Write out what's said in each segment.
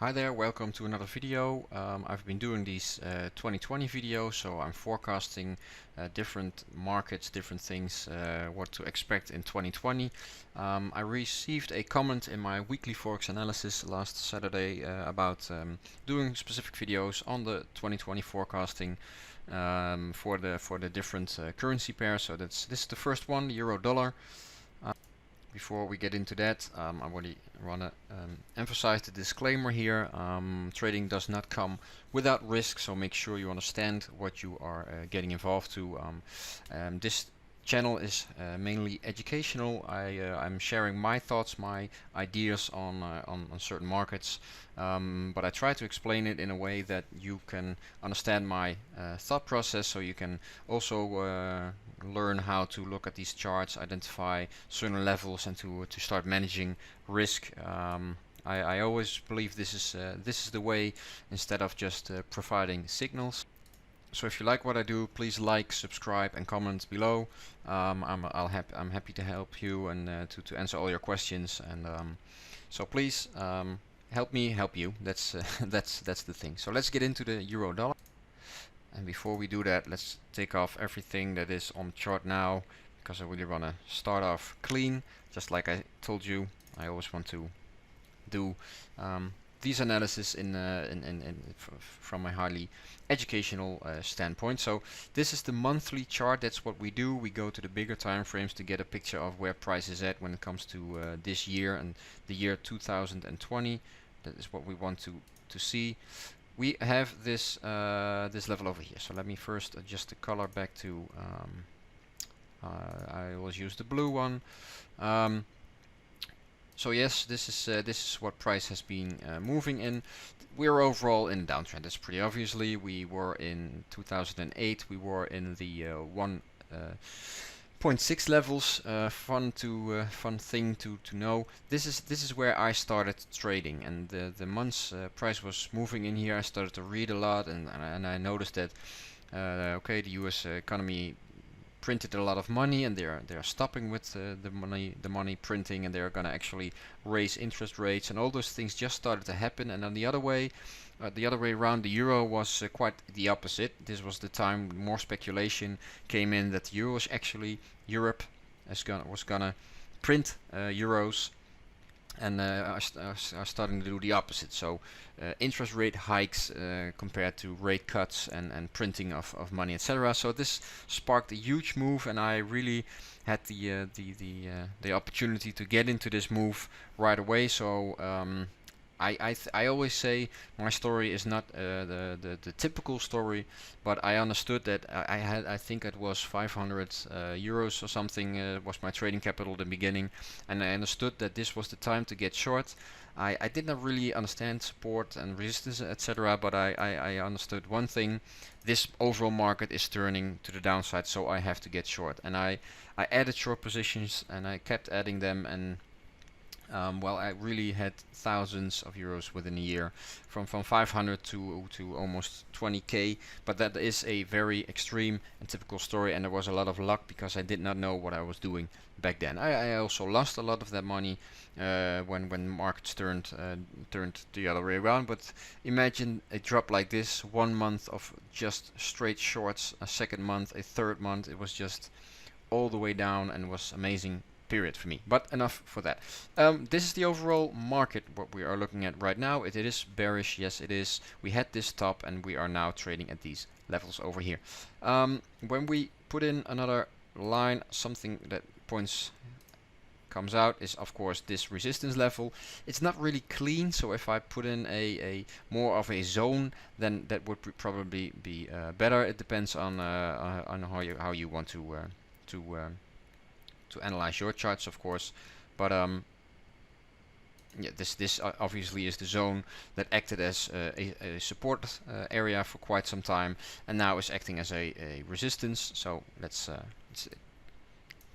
Hi there, welcome to another video. I've been doing these 2020 videos, so I'm forecasting different markets, different things, what to expect in 2020. I received a comment in my weekly Forex analysis last Saturday about doing specific videos on the 2020 forecasting for the different currency pairs. So this is the first one, the euro dollar. Before we get into that, I want to emphasize the disclaimer here. Trading does not come without risk, so make sure you understand what you are getting involved to. This channel is mainly educational. I'm sharing my thoughts, my ideas on certain markets, but I try to explain it in a way that you can understand my thought process, so you can also learn how to look at these charts, identify certain levels, and to start managing risk. I always believe this is the way, instead of just providing signals. So if you like what I do, please like, subscribe, and comment below. I'm happy to help you and to answer all your questions. And so please help me help you. That's that's the thing. So let's get into the euro dollar. And before we do that, let's take off everything that is on the chart now, because I really want to start off clean. Just like I told you, I always want to do these analysis from a highly educational standpoint. So this is the monthly chart. That's what we do. We go to the bigger time frames to get a picture of where price is at when it comes to this year and the year 2020. That is what we want to see. We have this this level over here. So let me first adjust the color back to I always use the blue one. So yes, this is what price has been moving in. We're overall in a downtrend. That's pretty obviously. We were in 2008. We were in the 1.6 levels. Fun thing to know. This is where I started trading, and the month's price was moving in here. I started to read a lot, and I noticed that okay, the U.S. economy printed a lot of money, and they're stopping with the money printing, and they're gonna actually raise interest rates, and all those things just started to happen. And on the other way around, the euro was quite the opposite. This was the time more speculation came in that the euro was actually Europe was gonna print euros, and are starting to do the opposite. So interest rate hikes compared to rate cuts and printing of money, etc. So this sparked a huge move, and I really had the opportunity to get into this move right away. So I always say my story is not the typical story, but I understood that I think it was 500 euros or something was my trading capital in the beginning, and I understood that this was the time to get short. I did not really understand support and resistance, etc., but I understood one thing: this overall market is turning to the downside, so I have to get short. And I added short positions, and I kept adding them, and well, I really had thousands of euros within a year, from 500 to almost 20k. But that is a very extreme and typical story, and there was a lot of luck because I did not know what I was doing back then. I also lost a lot of that money when markets turned the other way around. But imagine a drop like this: 1 month of just straight shorts, a second month, a third month. It was just all the way down, and was amazing period for me. But enough for that. This is the overall market, what we are looking at right now. It is bearish, yes it is. We had this top, and we are now trading at these levels over here. When we put in another line, something that comes out is of course this resistance level. It's not really clean, so if I put in a more of a zone, then that would probably be better. It depends on how you want to analyze your charts, of course. But yeah, this obviously is the zone that acted as a support area for quite some time, and now is acting as a resistance. So let's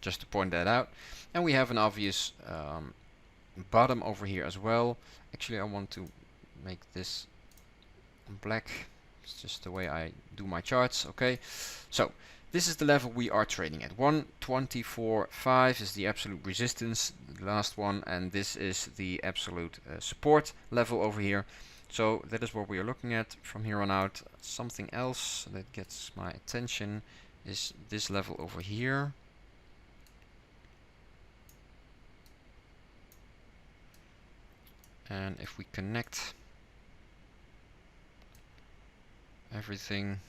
just to point that out. And we have an obvious bottom over here as well. Actually, I want to make this black. It's just the way I do my charts. Okay, so this is the level we are trading at. 124.5 is the absolute resistance, the last one, and this is the absolute support level over here. So that is what we are looking at from here on out. Something else that gets my attention is this level over here. And if we connect everything,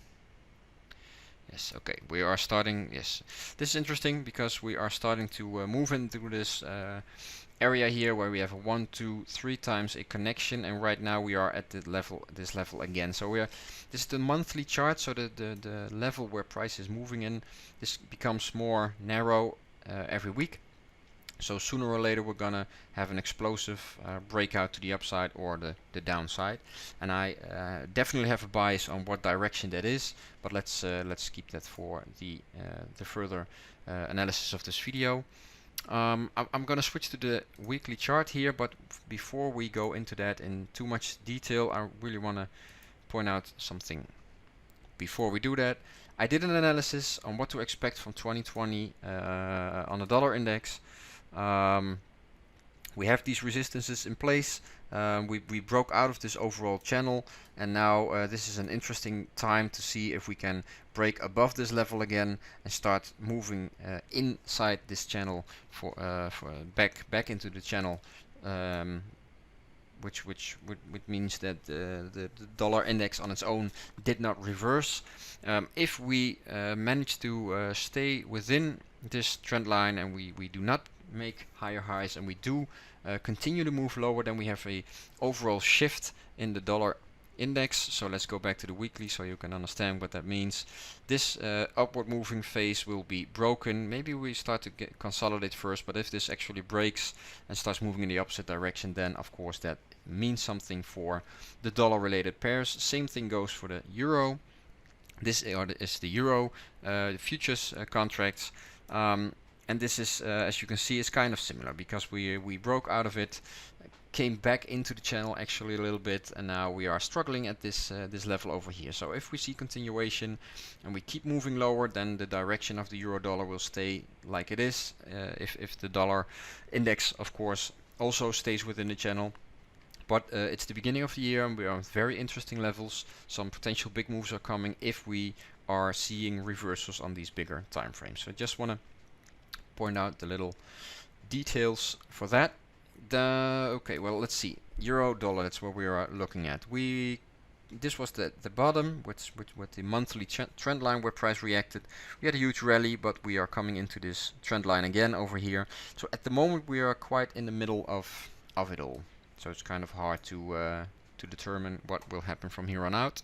yes, okay, we are starting, yes, this is interesting because we are starting to move into this area here where we have a 1, 2, 3 times a connection, and right now we are at the level, this level again. So this is the monthly chart, so the level where price is moving in, this becomes more narrow every week. So sooner or later we're gonna have an explosive breakout to the upside or the downside, and I definitely have a bias on what direction that is. But let's keep that for the further analysis of this video. I'm gonna switch to the weekly chart here, but before we go into that in too much detail, I really want to point out something. Before we do that, I did an analysis on what to expect from 2020 on the dollar index. We have these resistances in place. We broke out of this overall channel, and now this is an interesting time to see if we can break above this level again and start moving inside this channel for back into the channel, which means that the dollar index on its own did not reverse. If we manage to stay within this trend line and we do not make higher highs and we do continue to move lower, then we have a overall shift in the dollar index. So let's go back to the weekly so you can understand what that means. This upward moving phase will be broken. Maybe we start to consolidate first, but if this actually breaks and starts moving in the opposite direction, then of course that means something for the dollar related pairs. Same thing goes for the euro. This is the euro futures contracts. And this is, as you can see, is kind of similar because we broke out of it, came back into the channel actually a little bit, and now we are struggling at this this level over here. So if we see continuation and we keep moving lower, then the direction of the euro dollar will stay like it is. If the dollar index, of course, also stays within the channel. But it's the beginning of the year and we are on very interesting levels. Some potential big moves are coming if we are seeing reversals on these bigger time frames. So I just want to point out the little details for that. Okay, well, let's see. Euro dollar, that's what we are looking at. This was the bottom with the monthly trend line where price reacted. We had a huge rally, but we are coming into this trend line again over here. So at the moment we are quite in the middle of it all. So it's kind of hard to determine what will happen from here on out.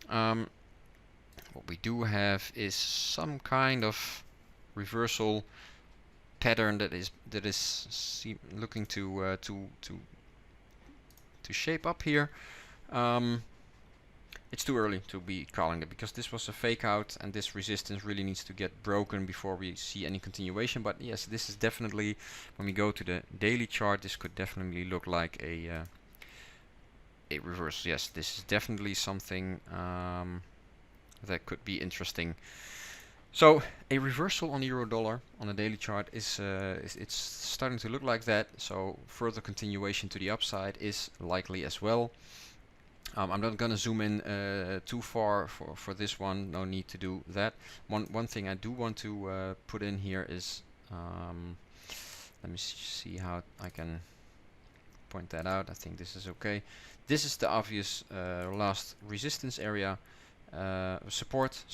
What we do have is some kind of reversal pattern that is looking to shape up here. It's too early to be calling it because this was a fake out and this resistance really needs to get broken before we see any continuation. But yes, this is definitely, when we go to the daily chart, this could definitely look like a reversal. Yes, this is definitely something that could be interesting. So a reversal on the euro dollar on the daily chart is it's starting to look like that. So further continuation to the upside is likely as well. I'm not going to zoom in too far for this one. No need to do that. One thing I do want to put in here is let me see how I can point that out. I think this is okay. This is the obvious last resistance area. Support.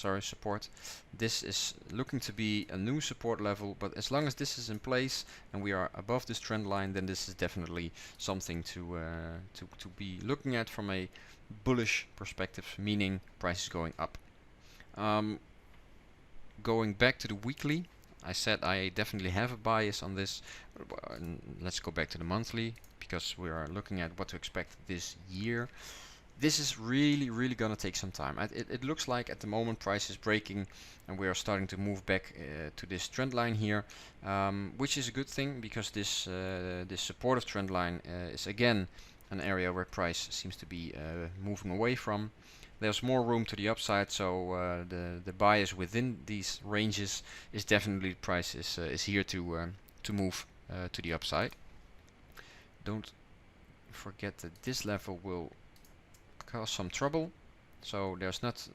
This is looking to be a new support level, but as long as this is in place and we are above this trend line, then this is definitely something to be looking at from a bullish perspective, meaning price is going up. Going back to the weekly, I said I definitely have a bias on this. Let's go back to the monthly because we are looking at what to expect this year. This is really gonna take some time. It looks like at the moment price is breaking and we are starting to move back to this trend line here, which is a good thing because this supportive trend line is again an area where price seems to be moving away from. there's more room to the upside, so the bias within these ranges is definitely, the price is here to move to the upside. Don't forget that this level will cause some trouble, so there's not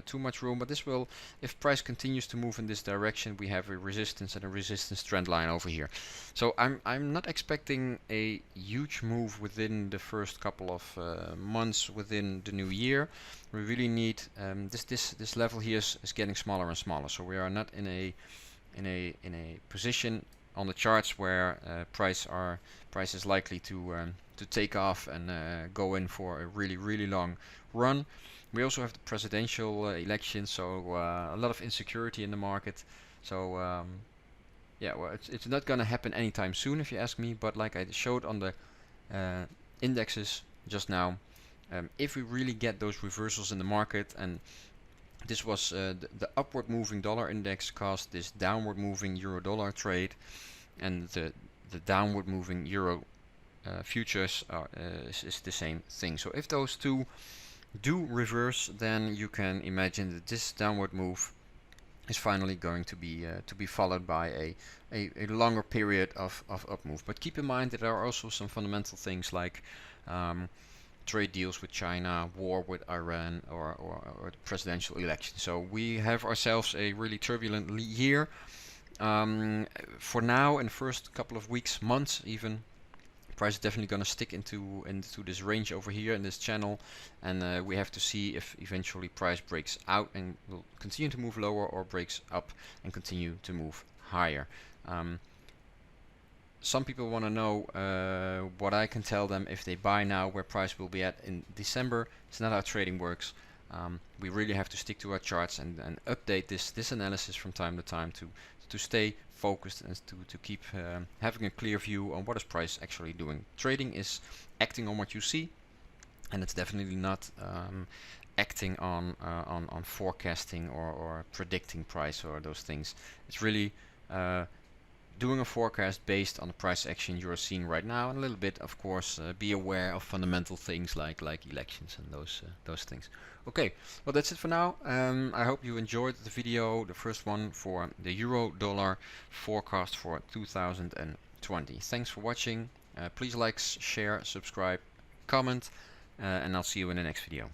too much room, but this will, if price continues to move in this direction, we have a resistance and a resistance trend line over here. So I'm not expecting a huge move within the first couple of months within the new year. We really need this level here is getting smaller and smaller, so we are not in a position on the charts where price is likely to take off and go in for a really long run. We also have the presidential election, so a lot of insecurity in the market. So yeah, well, it's not gonna happen anytime soon, if you ask me. But like I showed on the indexes just now, if we really get those reversals in the market, and this was the upward moving dollar index caused this downward moving euro dollar trade, and the downward moving euro futures is the same thing. So if those two do reverse, then you can imagine that this downward move is finally going to be followed by a longer period of up move. But keep in mind that there are also some fundamental things like trade deals with China, war with Iran, or the presidential election. So we have ourselves a really turbulent year. For now, in the first couple of weeks, months even, price is definitely going to stick into this range over here in this channel, and we have to see if eventually price breaks out and will continue to move lower, or breaks up and continue to move higher. Some people want to know what I can tell them if they buy now, where price will be at in December. It's not how trading works. We really have to stick to our charts and update this analysis from time to time to stay focused and to keep having a clear view on what is price actually doing. Trading is acting on what you see, and it's definitely not acting on forecasting or predicting price or those things. It's really doing a forecast based on the price action you're seeing right now, and a little bit, of course, be aware of fundamental things like elections and those things. Okay, well, that's it for now. I hope you enjoyed the video, the first one for the euro dollar forecast for 2020. Thanks for watching. Please like, share, subscribe, comment, and I'll see you in the next video.